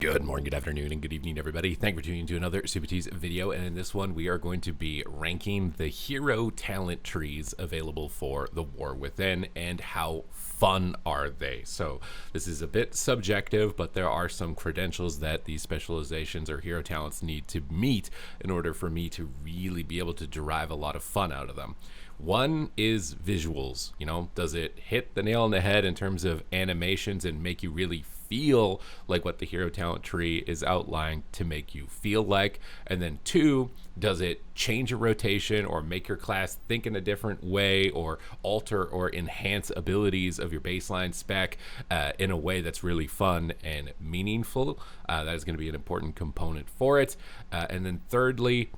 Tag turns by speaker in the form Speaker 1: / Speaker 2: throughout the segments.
Speaker 1: Good morning, good afternoon, and good evening, everybody. Thank you for tuning into another Supatease video, and in this one, we are going to be ranking the hero talent trees available for the War Within, and how fun are they. So this is a bit subjective, but there are some credentials that these specializations or hero talents need to meet in order for me to really be able to derive a lot of fun out of them. One is visuals. Does it hit the nail on the head in terms of animations and make you really feel like what the hero talent tree is outlined to make you feel like? And then two, does it change your rotation or make your class think in a different way or alter or enhance abilities of your baseline spec in a way that's really fun and meaningful? That is going to be an important component for it. And then thirdly,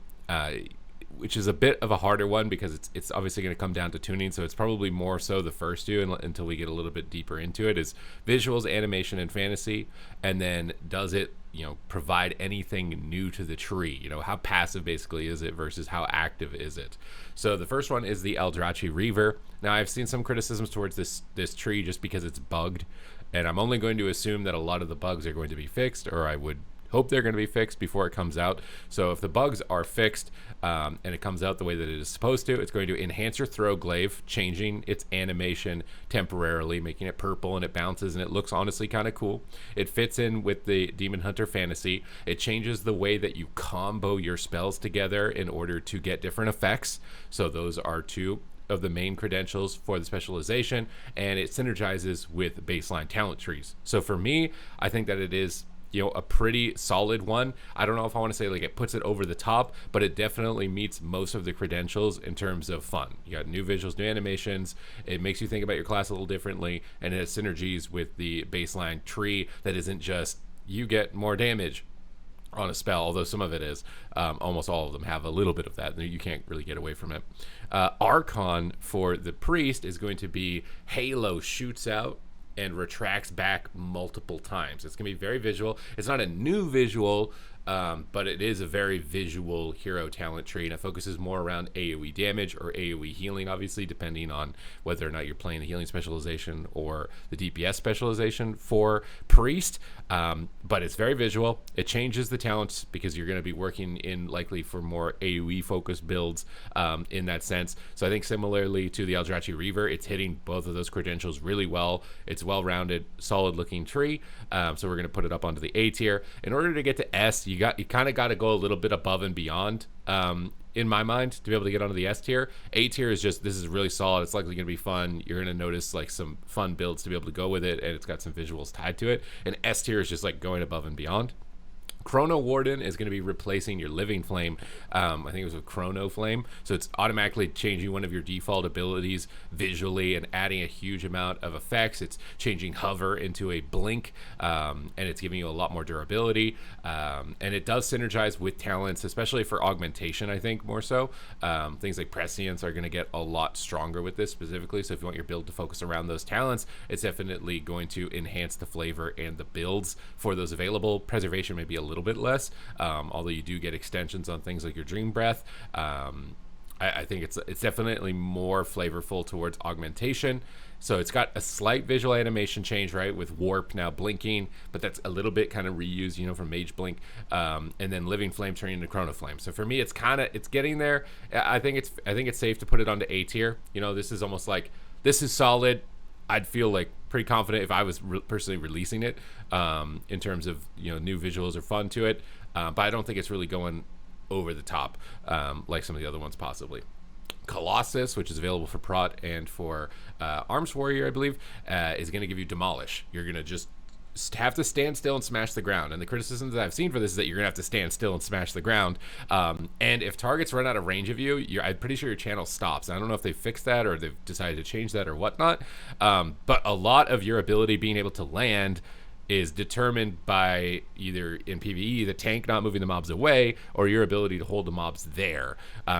Speaker 1: which is a bit of a harder one because it's obviously going to come down to tuning, so it's probably more so the first two until we get a little bit deeper into it, is visuals, animation, and fantasy. And then does it provide anything new to the tree? How passive basically is it versus how active is it? So the first one is the Eldrachi Reaver. Now, I've seen some criticisms towards this tree just because it's bugged, and I'm only going to assume that a lot of the bugs are going to be fixed, or I would hope they're going to be fixed before it comes out. So if the bugs are fixed and it comes out the way that it is supposed to, it's going to enhance your throw glaive, changing its animation temporarily, making it purple, and it bounces, and it looks honestly kind of cool. It fits in with the Demon Hunter fantasy. It changes the way that you combo your spells together in order to get different effects. So those are two of the main credentials for the specialization, and it synergizes with baseline talent trees. So for me, I think that it is a pretty solid one. I don't know if I want to say like it puts it over the top, but it definitely meets most of the credentials in terms of fun. You got new visuals, new animations. It makes you think about your class a little differently, and it has synergies with the baseline tree that isn't just you get more damage on a spell, although some of it is. Almost all of them have a little bit of that. You can't really get away from it. Archon for the priest is going to be Halo shoots out and retracts back multiple times. It's going to be very visual. It's not a new visual, but it is a very visual hero talent tree, and it focuses more around AoE damage or AoE healing, obviously, depending on whether or not you're playing the healing specialization or the DPS specialization for priest. But it's very visual. It changes the talents because you're going to be working in likely for more AoE focused builds in that sense. So I think similarly to the Eldrachi Reaver, it's hitting both of those credentials really well. It's well-rounded, solid-looking tree. So we're going to put it up onto the A tier. In order to get to S, you kind of got to go a little bit above and beyond. In my mind, to be able to get onto the S tier. A tier is just, this is really solid. It's likely going to be fun. You're going to notice like some fun builds to be able to go with it, and it's got some visuals tied to it. And S tier is just like going above and beyond. Chrono Warden is going to be replacing your Living Flame. I think it was a Chrono Flame. So it's automatically changing one of your default abilities visually and adding a huge amount of effects. It's changing Hover into a Blink, and it's giving you a lot more durability. And it does synergize with talents, especially for augmentation, I think, more so. Things like Prescience are going to get a lot stronger with this specifically. So if you want your build to focus around those talents, it's definitely going to enhance the flavor and the builds for those available. Preservation may be a little bit less, although you do get extensions on things like your Dream Breath. I think it's definitely more flavorful towards augmentation. So it's got a slight visual animation change, right, with Warp now blinking, but that's a little bit kind of reused, from Mage Blink, and then Living Flame turning into Chrono Flame. So for me, it's getting there. I think it's safe to put it onto A tier. This is almost like, this is solid. I'd feel like pretty confident if I was personally releasing it in terms of new visuals or fun to it, but I don't think it's really going over the top like some of the other ones possibly. Colossus, which is available for Prot and for Arms Warrior, I believe, is going to give you Demolish. You're going to just have to stand still and smash the ground, and the criticisms that I've seen for this is that you're gonna have to stand still and smash the ground, and if targets run out of range of you, I'm pretty sure your channel stops. I don't know if they fixed that or they've decided to change that or whatnot, but a lot of your ability being able to land is determined by either in PvE the tank not moving the mobs away or your ability to hold the mobs there,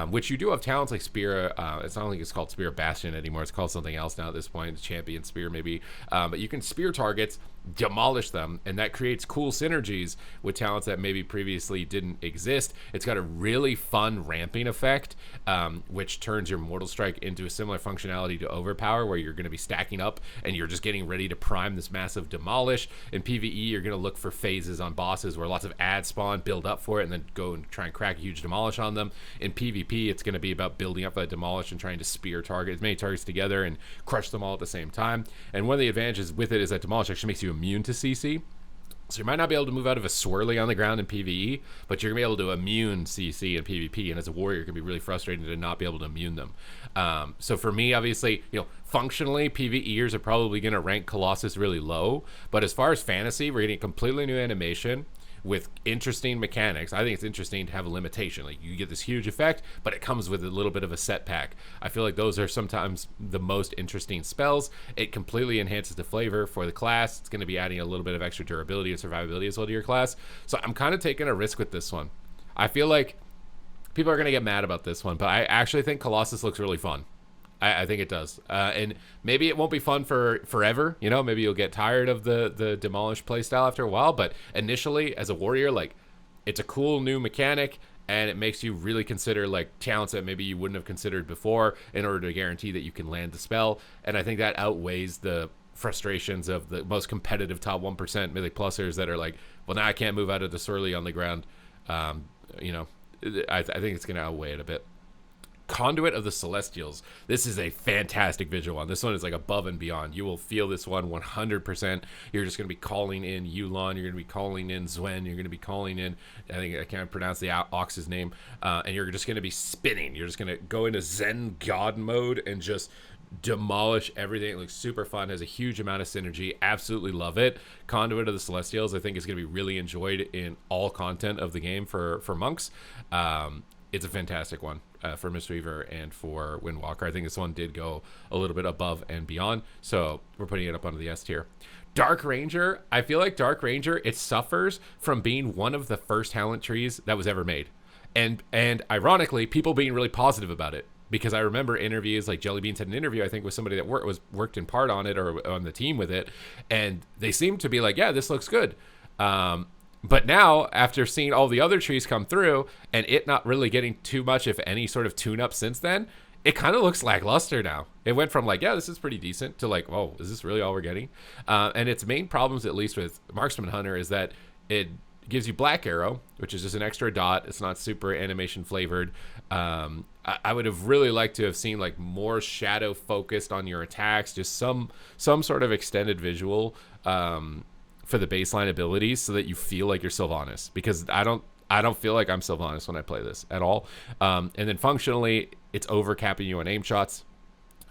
Speaker 1: which you do have talents like Spear. It's not like it's called Spear Bastion anymore, it's called something else now at this point, Champion Spear maybe, but you can spear targets demolish them, and that creates cool synergies with talents that maybe previously didn't exist. It's got a really fun ramping effect, which turns your Mortal Strike into a similar functionality to Overpower, where you're going to be stacking up and you're just getting ready to prime this massive demolish. In PvE, you're going to look for phases on bosses where lots of ads spawn, build up for it, and then go and try and crack a huge demolish on them. In PvP, it's going to be about building up that demolish and trying to spear target as many targets together and crush them all at the same time. And one of the advantages with it is that demolish actually makes you immune to CC. So you might not be able to move out of a swirly on the ground in PvE, but you're going to be able to immune CC in PvP, and as a warrior, it can be really frustrating to not be able to immune them. So for me, obviously, functionally, PvEers are probably going to rank Colossus really low, but as far as fantasy, we're getting a completely new animation with interesting mechanics. I think it's interesting to have a limitation. Like, you get this huge effect, but it comes with a little bit of a set pack. I feel like those are sometimes the most interesting spells. It completely enhances the flavor for the class. It's going to be adding a little bit of extra durability and survivability as well to your class. So I'm kind of taking a risk with this one. I feel like people are going to get mad about this one, but I actually think Colossus looks really fun. I think it does. And maybe it won't be fun for forever. Maybe you'll get tired of the Demolish playstyle after a while. But initially, as a warrior, like, it's a cool new mechanic, and it makes you really consider, like, talents that maybe you wouldn't have considered before in order to guarantee that you can land the spell. And I think that outweighs the frustrations of the most competitive top 1% Mythic Plusers that are like, well, now I can't move out of the swirly on the ground. I think it's going to outweigh it a bit. Conduit of the Celestials. This is a fantastic visual one. This one is like above and beyond. You will feel this one 100%. You're just going to be calling in Yulon. You're going to be calling in Zwen. You're going to be calling in, I think I can't pronounce the Ox's name. And you're just going to be spinning. You're just going to go into Zen God mode and just demolish everything. It looks super fun, has a huge amount of synergy. Absolutely love it. Conduit of the Celestials, I think, is going to be really enjoyed in all content of the game for monks. It's a fantastic one for Mistweaver and for Windwalker. I think this one did go a little bit above and beyond, so we're putting it up onto the S tier. Dark Ranger, I feel like Dark Ranger, it suffers from being one of the first talent trees that was ever made. And ironically, people being really positive about it. Because I remember interviews, like Jellybeans had an interview, I think, with somebody that worked in part on it or on the team with it, and they seemed to be like, yeah, this looks good. But now, after seeing all the other trees come through and it not really getting too much, if any, sort of tune-up since then, it kind of looks lackluster now. It went from like, yeah, this is pretty decent, to like, whoa, is this really all we're getting? And its main problems, at least with Marksman Hunter, is that it gives you Black Arrow, which is just an extra dot. It's not super animation flavored. I would have really liked to have seen like more shadow focused on your attacks, just some sort of extended visual for the baseline abilities, so that you feel like you're Sylvanas, because I don't feel like I'm Sylvanas when I play this at all. And then functionally, it's overcapping you on aim shots.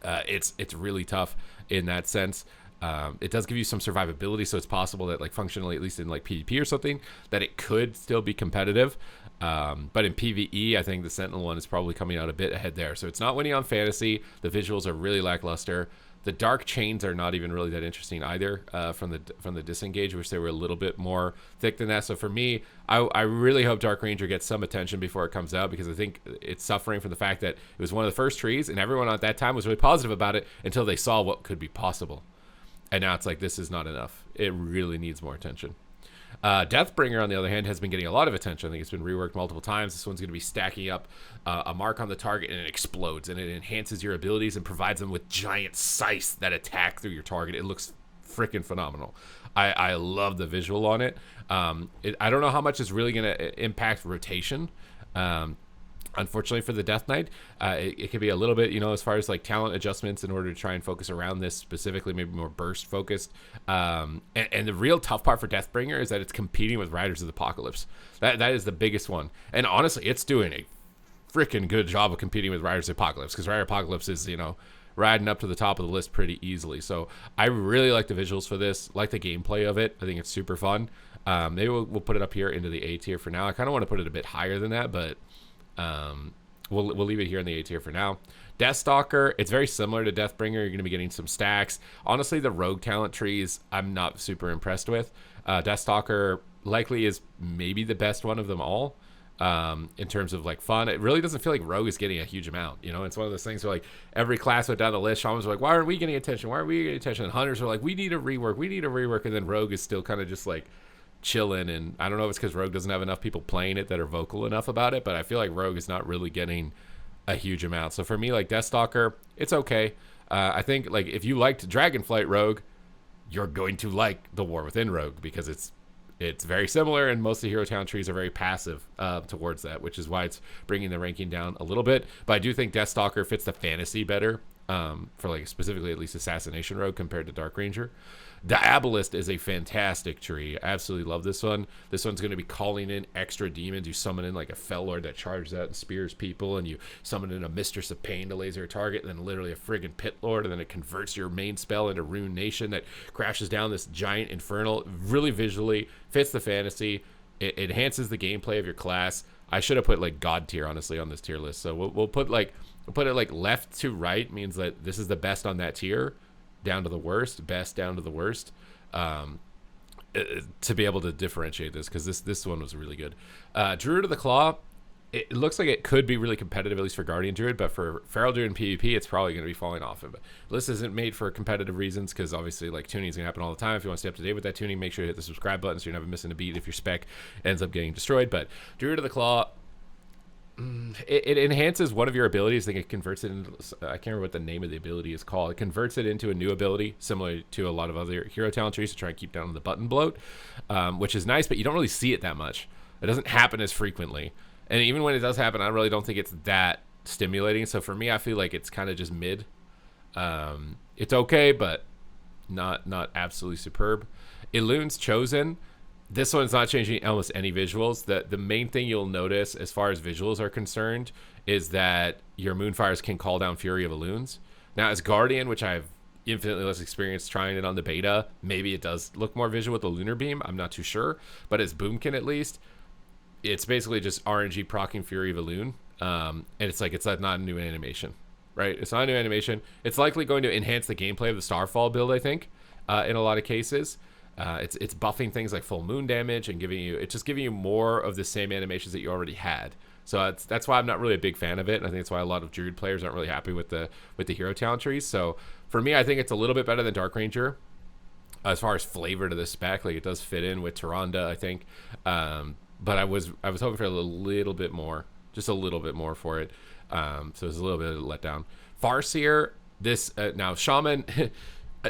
Speaker 1: It's really tough in that sense. It does give you some survivability, so it's possible that, like, functionally, at least in like PvP or something, that it could still be competitive. But in PvE, I think the Sentinel one is probably coming out a bit ahead there. So it's not winning on fantasy. The visuals are really lackluster. The dark chains are not even really that interesting either from the disengage, which they were a little bit more thick than that. So for me, I really hope Dark Ranger gets some attention before it comes out, because I think it's suffering from the fact that it was one of the first trees, and everyone at that time was really positive about it until they saw what could be possible. And now it's like, this is not enough. It really needs more attention. Deathbringer, on the other hand, has been getting a lot of attention. I think it's been reworked multiple times. This one's going to be stacking up a mark on the target, and it explodes, and it enhances your abilities and provides them with giant scythes that attack through your target. It looks freaking phenomenal. I love the visual on it. I don't know how much it's really going to impact rotation. Unfortunately for the Death Knight, it could be a little bit, as far as like talent adjustments in order to try and focus around this specifically, maybe more burst focused. And the real tough part for Deathbringer is that it's competing with Riders of the Apocalypse. That is the biggest one. And honestly, it's doing a freaking good job of competing with Riders of the Apocalypse, because Rider Apocalypse is, riding up to the top of the list pretty easily. So I really like the visuals for this, like the gameplay of it. I think it's super fun. Maybe we'll put it up here into the A tier for now. I kind of want to put it a bit higher than that, but we'll leave it here in the A tier for now. Deathstalker, it's very similar to Deathbringer. You're going to be getting some stacks. Honestly, the rogue talent trees, I'm not super impressed with. Deathstalker likely is maybe the best one of them all. in terms of like fun. It really doesn't feel like Rogue is getting a huge amount. You know, it's one of those things where like every class went down the list. Shamans were like, why aren't we getting attention? Why aren't we getting attention? And Hunters were like, we need a rework. And then Rogue is still kind of just like chilling. And I don't know if it's because Rogue doesn't have enough people playing it that are vocal enough about it, but I feel like Rogue is not really getting a huge amount. So for me, like Deathstalker, it's okay. I think like if you liked Dragonflight Rogue, you're going to like the War Within Rogue because it's very similar, and most of the hero talent trees are very passive towards that, which is why it's bringing the ranking down a little bit. But I do think Deathstalker fits the fantasy better for like specifically at least Assassination Rogue compared to Dark Ranger. Diabolist is a fantastic tree. I absolutely love this one. This one's going to be calling in extra demons. You summon in like a Fel Lord that charges out and spears people, and you summon in a Mistress of Pain to laser a target, and then literally a friggin' Pit Lord, and then it converts your main spell into Rune Nation that crashes down this giant infernal. Really visually fits the fantasy. It enhances the gameplay of your class. I should have put like God tier honestly on this tier list. So we'll put it like left to right means that this is the best on that tier, down to the worst, best down to the worst, to be able to differentiate this, because this one was really good. Druid of the Claw, it looks like it could be really competitive, at least for Guardian Druid, but for Feral Druid and PvP, it's probably going to be falling off of it. This isn't made for competitive reasons, because obviously like tuning is going to happen all the time. If you want to stay up to date with that tuning, make sure you hit the subscribe button so you're never missing a beat if your spec ends up getting destroyed. But Druid of the Claw, it enhances one of your abilities. I think it converts it into, I can't remember what the name of the ability is called. It converts it into a new ability, similar to a lot of other hero talent trees, to try and keep down the button bloat, which is nice, but you don't really see it that much. It doesn't happen as frequently. And even when it does happen, I really don't think it's that stimulating. So for me, I feel like it's kind of just mid. It's okay, but not absolutely superb. Elun's Chosen. This one's not changing almost any visuals. The main thing you'll notice as far as visuals are concerned is that your Moonfires can call down Fury of Elunes. Now, as Guardian, which I have infinitely less experience trying it on the beta, maybe it does look more visual with the Lunar Beam. I'm not too sure. But as Boomkin, at least, it's basically just RNG procking Fury of Elune. And it's like not a new animation, right? It's not a new animation. It's likely going to enhance the gameplay of the Starfall build, I think, in a lot of cases. It's buffing things like full moon damage and giving you more of the same animations that you already had. So that's why I'm not really a big fan of it. And I think that's why a lot of Druid players aren't really happy with the hero talent trees. So for me, I think it's a little bit better than Dark Ranger as far as flavor to the spec. Like it does fit in with Tyrande, I think. But I was hoping for a little bit more, just a little bit more for it. So it's a little bit of a letdown. Farseer, this now Shaman.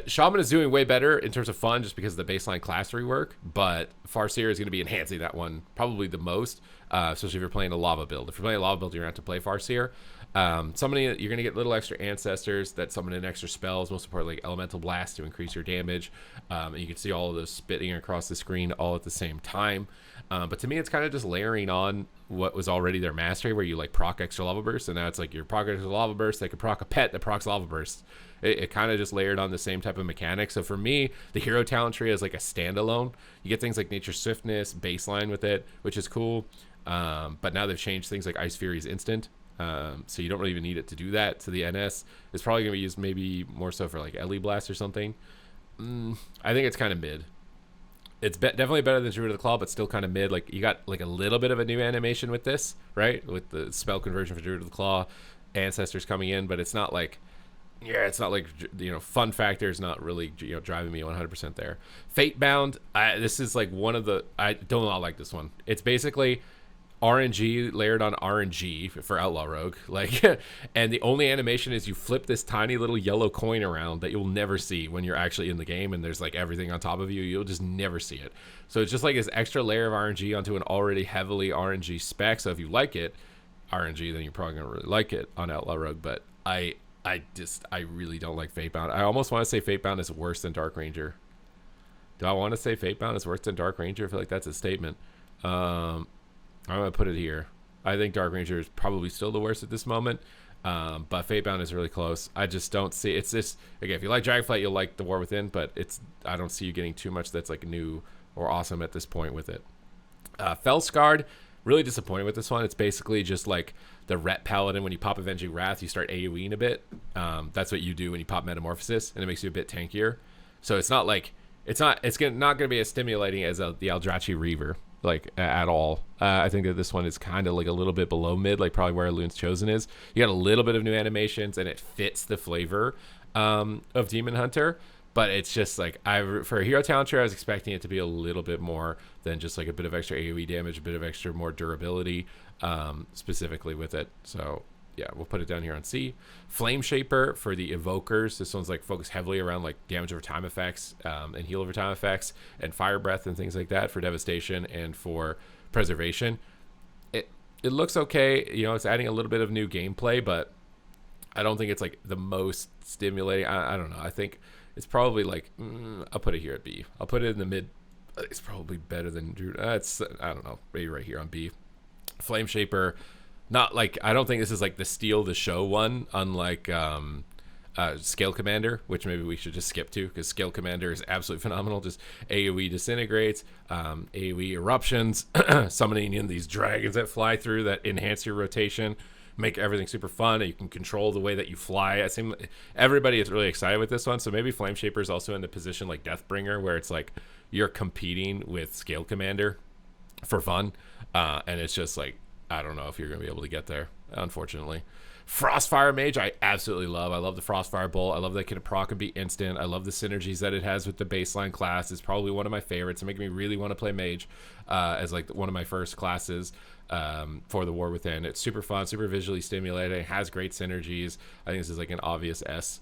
Speaker 1: Shaman is doing way better in terms of fun just because of the baseline class rework, but Farseer is going to be enhancing that one probably the most, especially if you're playing a lava build. If you're playing a lava build, you're going to have to play Farseer. You're going to get little extra ancestors that summon in extra spells, most importantly like Elemental Blast to increase your damage, and you can see all of those spitting across the screen all at the same time. But to me, it's kind of just layering on what was already their mastery, where you like proc extra lava burst, and now it's like your proc extra lava burst. They could proc a pet that procs lava burst. It kind of just layered on the same type of mechanic. So for me, the hero talent tree is like a standalone. You get things like Nature Swiftness, baseline with it, which is cool. But now they've changed things like Ice Fury's instant. So you don't really even need it to do that. So the NS is probably going to be used maybe more so for like Ellie Blast or something. I think it's kind of mid. It's definitely better than Druid of the Claw, but still kind of mid. Like you got like a little bit of a new animation with this, right? With the spell conversion for Druid of the Claw, ancestors coming in, but it's not like, it's not like, fun factor is not really, driving me 100% there. Fatebound, this is like one of the, I don't not like this one. It's basically RNG layered on RNG for Outlaw Rogue, like, and the only animation is you flip this tiny little yellow coin around that you'll never see when you're actually in the game, and there's like everything on top of you. You'll just never see it. So it's just like this extra layer of RNG onto an already heavily RNG spec. So if you like it RNG, then you're probably gonna really like it on Outlaw Rogue. But I really don't like Fatebound. I almost want to say Fatebound is worse than Dark Ranger. Do I want to say Fatebound is worse than Dark Ranger? I feel like that's a statement. I'm gonna put it here. I think Dark Ranger is probably still the worst at this moment, but Fatebound is really close. I just don't see, it's just, again, if you like Dragonflight, you'll like the War Within, but I don't see you getting too much that's like new or awesome at this point with it. Felscarred, really disappointed with this one. It's basically just like the Ret Paladin. When you pop Avenging Wrath, you start AoEing a bit. That's what you do when you pop Metamorphosis, and it makes you a bit tankier. So it's not like, it's not going to be as stimulating as the Eldrachi Reaver. like at all. I think that this one is kind of like a little bit below mid, like probably where Loon's Chosen is. You got a little bit of new animations, and it fits the flavor of Demon Hunter. But it's just like, for a hero talent tree, I was expecting it to be a little bit more than just like a bit of extra AoE damage, a bit of extra more durability, specifically with it. So yeah, we'll put it down here on C. Flame Shaper for the Evokers. This one's like focused heavily around like damage over time effects, and heal over time effects, and fire breath and things like that for devastation and for preservation. It looks okay. You know, it's adding a little bit of new gameplay, but I don't think it's like the most stimulating. I don't know. I think it's probably like, I'll put it here at B. I'll put it in the mid. It's probably better than Druid. It's, I don't know, maybe right here on B. Flame Shaper, not like, I don't think this is like the steal the show one, unlike Scale Commander, which maybe we should just skip to, because Scale Commander is absolutely phenomenal. Just AoE disintegrates, AoE eruptions, summoning in these dragons that fly through that enhance your rotation, make everything super fun, and you can control the way that you fly. I seem everybody is really excited with this one, so maybe Flame Shaper is also in the position like Deathbringer, where it's like you're competing with Scale Commander for fun, and it's just like, I don't know if you're gonna be able to get there, unfortunately. Frostfire Mage, I absolutely love. I love the Frostfire Bolt. I love that it can proc and be instant. I love the synergies that it has with the baseline class. It's probably one of my favorites. It makes me really want to play Mage as like one of my first classes for the War Within. It's super fun, super visually stimulating. It has great synergies. I think this is like an obvious S.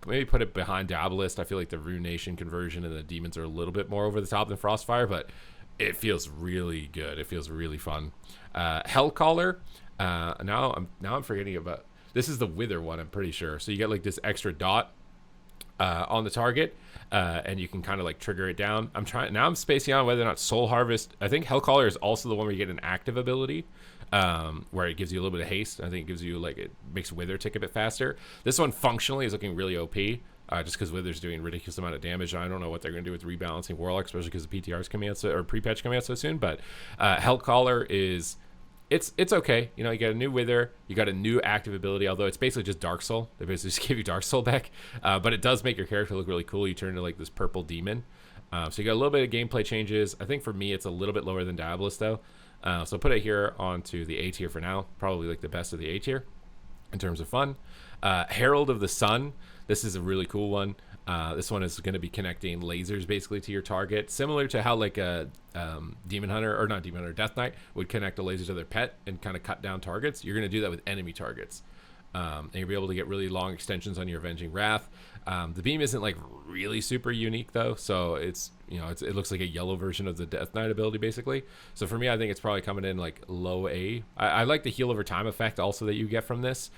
Speaker 1: Maybe put it behind Diabolist. I feel like the Ruination conversion and the demons are a little bit more over the top than Frostfire, but it feels really good. It feels really fun. Hellcaller. Now I'm forgetting about, this is the Wither one, I'm pretty sure. So you get like this extra dot on the target, and you can kind of like trigger it down. I'm spacing on whether or not Soul Harvest. I think Hellcaller is also the one where you get an active ability, where it gives you a little bit of haste. I think it gives you like, it makes Wither tick a bit faster. This one functionally is looking really OP. Just because Wither's doing a ridiculous amount of damage. I don't know what they're going to do with rebalancing Warlock, especially because the PTR's coming out or pre-patch coming out so soon. But Hellcaller is, it's okay. You know, you got a new Wither, you got a new active ability, although it's basically just Dark Soul. They basically just give you Dark Soul back, but it does make your character look really cool. You turn into like this purple demon. So you got a little bit of gameplay changes. I think for me, it's a little bit lower than Diabolist though. So put it here onto the A tier for now. Probably like the best of the A tier in terms of fun. Herald of the Sun. This is a really cool one. This one is going to be connecting lasers basically to your target, similar to how like a Demon Hunter, or not Demon Hunter, Death Knight would connect a laser to their pet and kind of cut down targets. You're going to do that with enemy targets. And you'll be able to get really long extensions on your Avenging Wrath. The beam isn't like really super unique though, so it's, you know, it looks like a yellow version of the Death Knight ability basically. So for me, I think it's probably coming in like low A. I like the heal over time effect also that you get from this.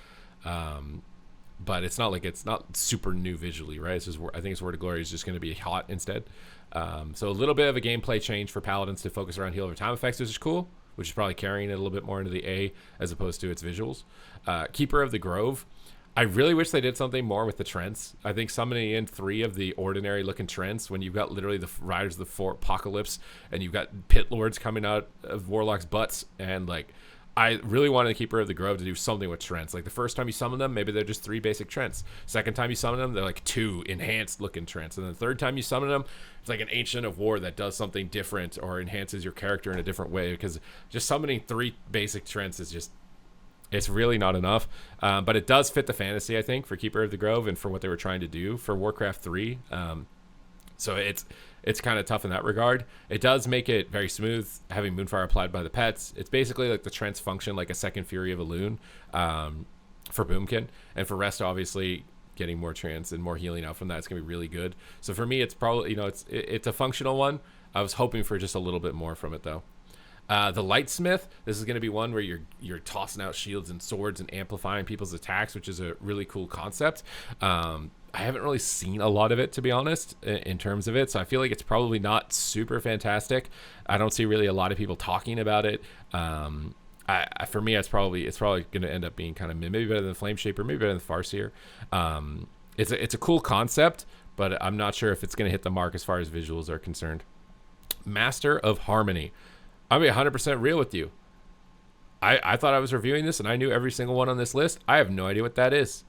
Speaker 1: But it's not like, it's not super new visually, right? It's just, I think it's Word of Glory is just going to be hot instead. So a little bit of a gameplay change for Paladins to focus around heal over time effects, which is cool, which is probably carrying it a little bit more into the A as opposed to its visuals. Keeper of the Grove. I really wish they did something more with the Trents. I think summoning in 3 of the ordinary looking Trents when you've got literally the Riders of the Fort Apocalypse and you've got Pit Lords coming out of Warlock's butts, and like, I really wanted the Keeper of the Grove to do something with Trents. Like the first time you summon them, maybe they're just 3 basic Trents. Second time you summon them, they're like 2 enhanced looking Trents. And then the third time you summon them, it's like an Ancient of War that does something different or enhances your character in a different way. Because just summoning 3 basic Trents is just, it's really not enough. But it does fit the fantasy, I think, for Keeper of the Grove and for what they were trying to do for Warcraft 3. So it's kind of tough in that regard. It does make it very smooth, having Moonfire applied by the pets. It's basically like the Trents function like a second Fury of a Loon for Boomkin. And for Rest, obviously, getting more Trance and more healing out from that is going to be really good. So for me, it's probably, you know, it's a functional one. I was hoping for just a little bit more from it, though. The Lightsmith, this is going to be one where you're tossing out shields and swords and amplifying people's attacks, which is a really cool concept. I haven't really seen a lot of it, to be honest, in terms of it, so I feel like it's probably not super fantastic. I don't see really a lot of people talking about it. For me, it's probably going to end up being kind of maybe better than the Flame Shaper, maybe better than the Farseer. It's a cool concept, but I'm not sure if it's going to hit the mark as far as visuals are concerned. Master of Harmony. I'll be 100% real with you. I thought I was reviewing this and I knew every single one on this list. I have no idea what that is.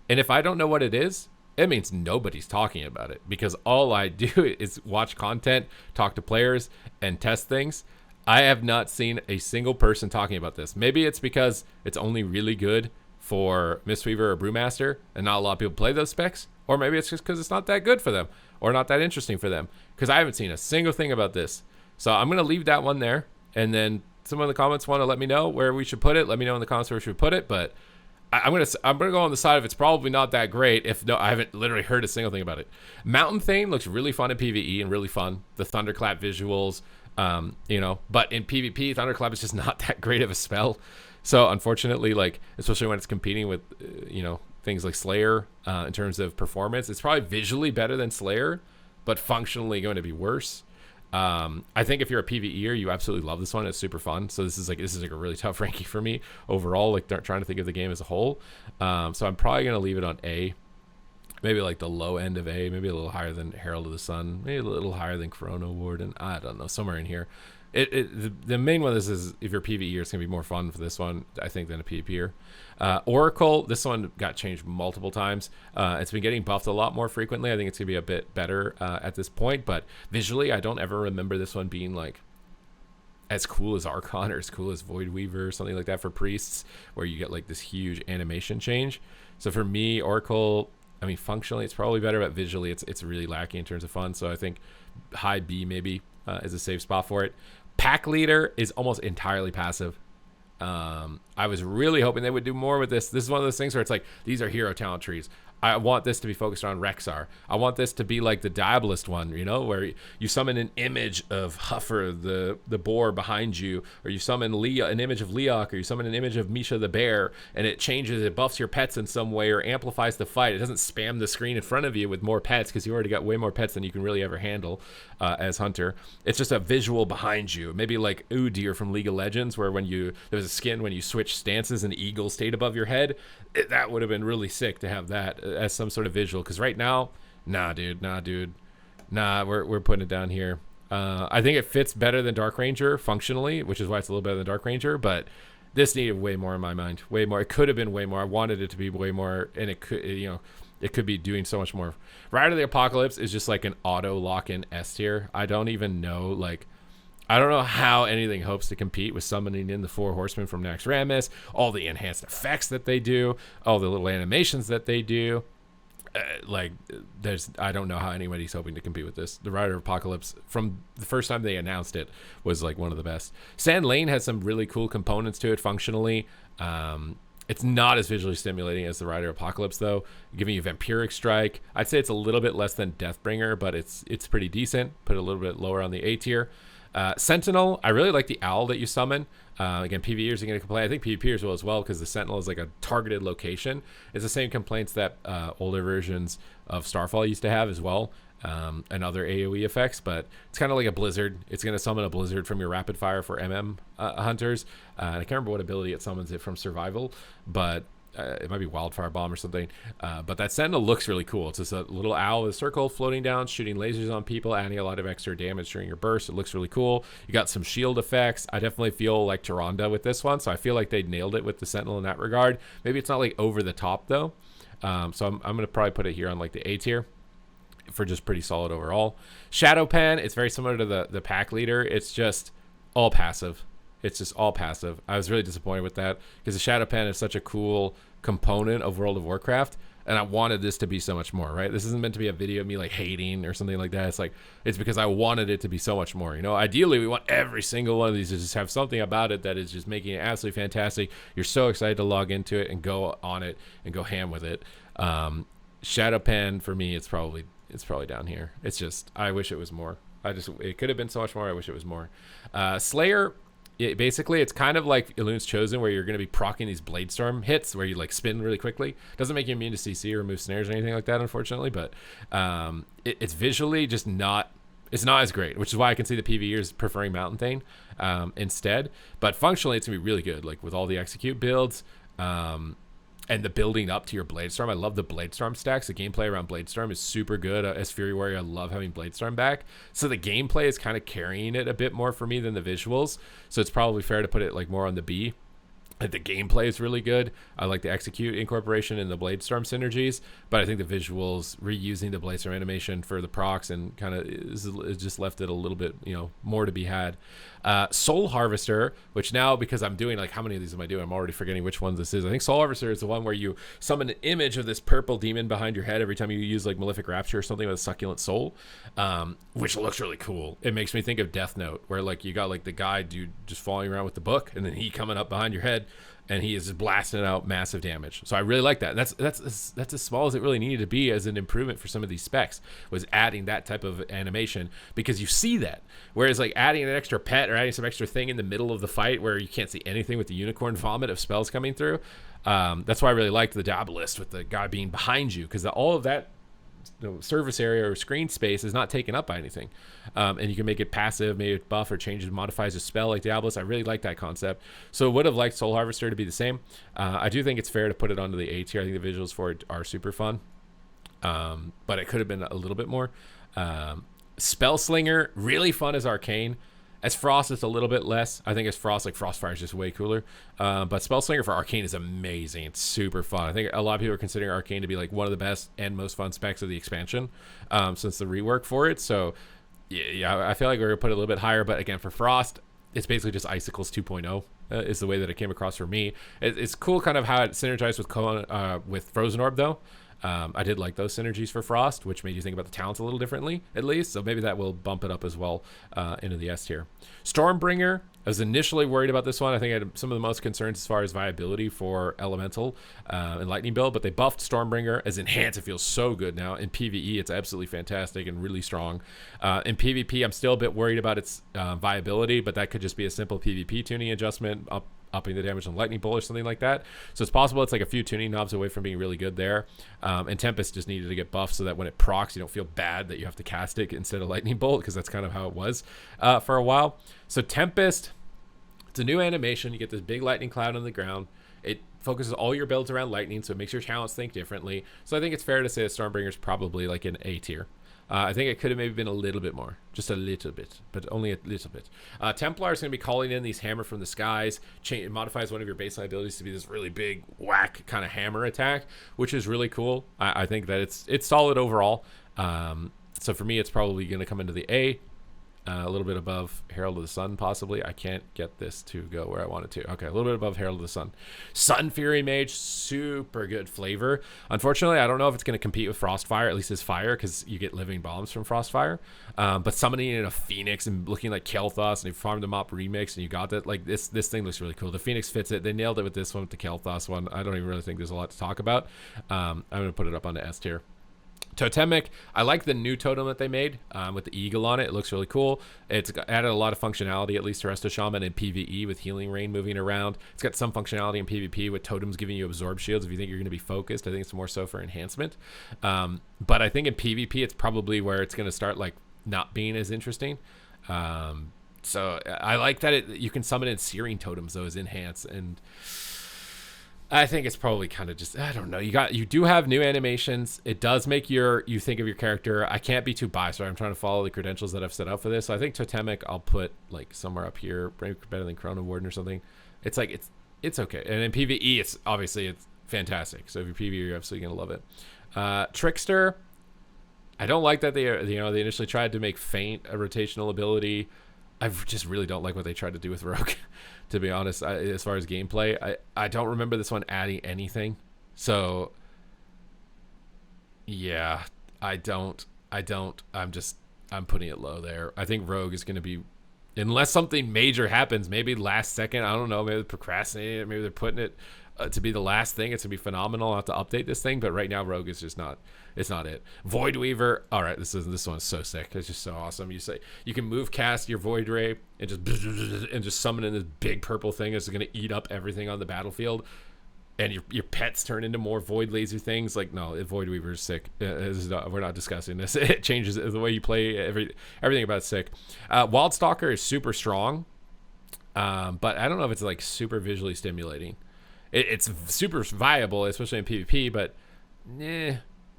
Speaker 1: And if I don't know what it is, it means nobody's talking about it, because all I do is watch content, talk to players, and test things. I have not seen a single person talking about this. Maybe it's because it's only really good for Mistweaver or Brewmaster, and not a lot of people play those specs. Or maybe it's just because it's not that good for them, or not that interesting for them, because I haven't seen a single thing about this. So I'm going to leave that one there, and then someone in the comments want to let me know where we should put it. Let me know in the comments where we should put it, but I'm gonna go on the side of it's probably not that great. If no, I haven't literally heard a single thing about it. Mountain Thane looks really fun in PvE and really fun. The Thunderclap visuals, you know, but in PvP, Thunderclap is just not that great of a spell. So unfortunately, like, especially when it's competing with, you know, things like Slayer, in terms of performance, it's probably visually better than Slayer, but functionally going to be worse. I think if you're a PvEer, you absolutely love this one. It's super fun. So this is like a really tough ranking for me overall, like trying to think of the game as a whole. So I'm probably going to leave it on A, maybe like the low end of A, maybe a little higher than Herald of the Sun, maybe a little higher than Chrono Warden. I don't know, somewhere in here. The main one is if you're a PvEer, it's gonna be more fun for this one, I think, than a PvPer. Oracle, this one got changed multiple times. It's been getting buffed a lot more frequently. I think it's gonna be a bit better at this point, but visually, I don't ever remember this one being like as cool as Archon or as cool as Voidweaver or something like that for priests, where you get like this huge animation change. So for me, Oracle, I mean, functionally, it's probably better, but visually, it's really lacking in terms of fun. So I think high B maybe is a safe spot for it. Pack Leader is almost entirely passive. I was really hoping they would do more with this. This is one of those things where it's like, these are hero talent trees. I want this to be focused on Rexar. I want this to be like the Diabolist one, you know, where you summon an image of Huffer, the boar behind you, or you summon an image of Leok, or you summon an image of Misha the bear, and it changes, it buffs your pets in some way or amplifies the fight. It doesn't spam the screen in front of you with more pets, because you already got way more pets than you can really ever handle as Hunter. It's just a visual behind you. Maybe like Udyr from League of Legends, where there was a skin when you switch stances and the eagle stayed above your head. That would have been really sick to have that as some sort of visual, because right now, nah, we're putting it down here. I think it fits better than Dark Ranger functionally, which is why it's a little better than Dark Ranger, but this needed way more in my mind. Way more. It could have been way more. I wanted it to be way more, and it could, you know, it could be doing so much more. Rider of the Apocalypse is just like an auto lock-in S tier. I don't even know, like, I don't know how anything hopes to compete with summoning in the 4 horsemen from Naxxramas, all the enhanced effects that they do, all the little animations that they do. I don't know how anybody's hoping to compete with this. The Rider of Apocalypse, from the first time they announced it, was like one of the best. Sand Lane has some really cool components to it functionally. It's not as visually stimulating as the Rider of Apocalypse, though, giving you Vampiric Strike. I'd say it's a little bit less than Deathbringer, but it's pretty decent. Put it a little bit lower on the A tier. Sentinel, I really like the owl that you summon. Again, PvEers are going to complain. I think PvPers will as well, because the Sentinel is like a targeted location. It's the same complaints that older versions of Starfall used to have as well, and other AoE effects, but it's kind of like a blizzard. It's going to summon a blizzard from your rapid fire for MM hunters. I can't remember what ability it summons it from survival, but it might be Wildfire Bomb or something, but that Sentinel looks really cool. It's just a little owl with a circle floating down, shooting lasers on people, adding a lot of extra damage during your burst. It looks really cool. You got some shield effects. I definitely feel like Tyrande with this one, so I feel like they nailed it with the Sentinel in that regard. Maybe it's not like over the top though, so I'm going to probably put it here on like the A tier for just pretty solid overall. Shadow Pen, it's very similar to the Pack Leader. It's just all passive. It's just all passive. I was really disappointed with that, because the Shadow Pen is such a cool component of World of Warcraft, and I wanted this to be so much more, right? This isn't meant to be a video of me like hating or something like that. It's because I wanted it to be so much more. You know, ideally we want every single one of these to just have something about it that is just making it absolutely fantastic. You're so excited to log into it and go on it and go ham with it. Shadow Pen for me, it's probably down here. It's just, I wish it was more. It could have been so much more. I wish it was more. Slayer, basically it's kind of like Elune's Chosen, where you're going to be proccing these Bladestorm hits where you like spin really quickly. Doesn't make you immune to CC or remove snares or anything like that, unfortunately, but it's visually just not as great, which is why I can see the PvEers preferring Mountain Thane instead. But functionally it's gonna be really good, like with all the execute builds and the building up to your Bladestorm. I love the Bladestorm stacks. The gameplay around Bladestorm is super good. As Fury Warrior, I love having Bladestorm back. So the gameplay is kind of carrying it a bit more for me than the visuals. So it's probably fair to put it like more on the B. The gameplay is really good. I like the execute incorporation and the Bladestorm synergies, but I think the visuals, reusing the Bladestorm animation for the procs and kind of is just left it a little bit, more to be had. Soul Harvester, which now, because I'm doing, like, how many of these am I doing? I'm already forgetting which ones this is. I think Soul Harvester is the one where you summon an image of this purple demon behind your head every time you use, like, Malefic Rapture or something with a succulent soul, which looks really cool. It makes me think of Death Note, where, like, you got, like, the guy dude just following around with the book, and then he coming up behind your head, and he is just blasting out massive damage. So I really like that. And that's as small as it really needed to be as an improvement for some of these specs, was adding that type of animation, because you see that. Whereas, like, adding an extra pet or adding some extra thing in the middle of the fight where you can't see anything with the unicorn vomit of spells coming through. That's why I really liked the Dabalist with the guy being behind you, because all of that surface area or screen space is not taken up by anything, and you can make it passive, maybe it buff or changes, modifies a spell like Diabolus. I really like that concept, so would have liked Soul Harvester to be the same. I do think it's fair to put it onto the A tier. I think the visuals for it are super fun, but it could have been a little bit more. Spellslinger, really fun as Arcane. As Frost, it's a little bit less. I think as Frost, like, Frostfire is just way cooler. But Spellslinger for Arcane is amazing. It's super fun. I think a lot of people are considering Arcane to be, like, one of the best and most fun specs of the expansion, since the rework for it. So, yeah, I feel like we're going to put it a little bit higher. But, again, for Frost, it's basically just Icicles 2.0 is the way that it came across for me. It's cool kind of how it synergized with Frozen Orb, though. I did like those synergies for Frost, which made you think about the talents a little differently, at least. So maybe that will bump it up as well into the S tier. Stormbringer, I was initially worried about this one. I think I had some of the most concerns as far as viability for Elemental and Lightning build, but they buffed Stormbringer. As Enhance, it feels so good now. In PvE, it's absolutely fantastic and really strong. In PvP, I'm still a bit worried about its viability, but that could just be a simple PvP tuning adjustment, upping the damage on Lightning Bolt or something like that. So it's possible it's like a few tuning knobs away from being really good there. And Tempest just needed to get buffed so that when it procs, you don't feel bad that you have to cast it instead of Lightning Bolt, because that's kind of how it was for a while. So Tempest, it's a new animation. You get this big lightning cloud on the ground. It focuses all your builds around lightning, so it makes your talents think differently. So I think it's fair to say that Stormbringer's probably like an A tier. I think it could have maybe been a little bit more, just a little bit, but only a little bit. Templar is going to be calling in these Hammer from the Skies. It modifies one of your baseline abilities to be this really big whack kind of hammer attack, which is really cool. I think that it's solid overall. So for me, it's probably going to come into the A. A little bit above Herald of the Sun, possibly. I can't get this to go where I want it to. Okay, a little bit above Herald of the Sun. Sunfury Mage, super good flavor. Unfortunately, I don't know if it's going to compete with Frostfire, at least as fire, because you get living bombs from Frostfire. But summoning in a Phoenix and looking like Kel'Thas, and you farmed them up remix, and you got that. Like, this thing looks really cool. The Phoenix fits it. They nailed it with this one, with the Kel'Thas one. I don't even really think there's a lot to talk about. I'm going to put it up on the S tier. Totemic, I like the new totem that they made with the eagle on it. It looks really cool. It's added a lot of functionality, at least to Resto Shaman and PvE, with Healing Rain moving around. It's got some functionality in PvP with totems giving you absorb shields if you think you're going to be focused. I think it's more so for enhancement. But I think in PvP, it's probably where it's going to start like not being as interesting. So I like that you can summon in Searing totems though as enhance, and I think it's probably kind of just, I don't know. You do have new animations. It does make you think of your character. I can't be too biased, right? I'm trying to follow the credentials that I've set out for this. So I think Totemic, I'll put like somewhere up here, better than Chrono Warden or something. It's like it's okay. And in PvE, it's fantastic. So if you're PvE, you're absolutely gonna love it. Trickster, I don't like that they initially tried to make Feint a rotational ability. I just really don't like what they tried to do with Rogue, to be honest. As far as gameplay, I don't remember this one adding anything. So, yeah, I'm putting it low there. I think Rogue is going to be, unless something major happens, maybe last second, I don't know, maybe they're procrastinating it, maybe they're putting it to be the last thing. It's going to be phenomenal. I'll have to update this thing, but right now Rogue is just not, it's not it. Voidweaver, all right, this one is so sick. It's just so awesome. You can move cast your Void Ray and just summon in this big purple thing that's going to eat up everything on the battlefield, and your pets turn into more void laser things. Like, no, Voidweaver is sick. We're not discussing this. It changes the way you play. Everything about it's sick. Wildstalker is super strong, but I don't know if it's like super visually stimulating. It's super viable, especially in PvP, but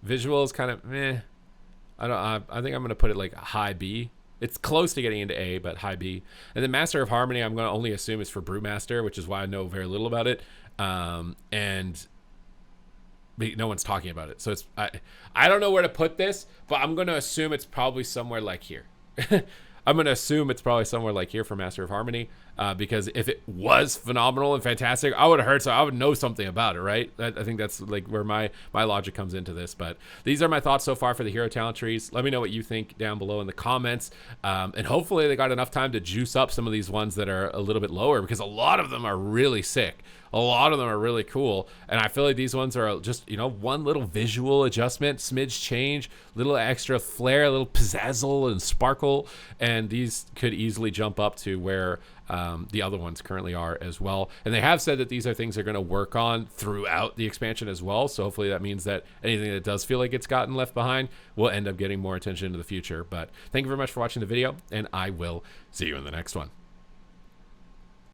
Speaker 1: visuals kind of I think I'm gonna put it like a high B It's close to getting into A, but high B. And then Master of Harmony, I'm going to only assume is for Brewmaster, which is why I know very little about it. And no one's talking about it. So it's I don't know where to put this, but I'm going to assume it's probably somewhere like here. I'm going to assume it's probably somewhere like here for Master of Harmony, because if it was phenomenal and fantastic, I would have heard, so I would know something about it, right? I think that's like where my logic comes into this. But these are my thoughts so far for the hero talent trees. Let me know what you think down below in the comments. And hopefully they got enough time to juice up some of these ones that are a little bit lower, because a lot of them are really sick. A lot of them are really cool, and I feel like these ones are just, you know, one little visual adjustment, smidge change, little extra flair, a little pizzazzle and sparkle, and these could easily jump up to where the other ones currently are as well. And they have said that these are things they're going to work on throughout the expansion as well, so hopefully that means that anything that does feel like it's gotten left behind will end up getting more attention in the future. But thank you very much for watching the video, and I will see you in the next one.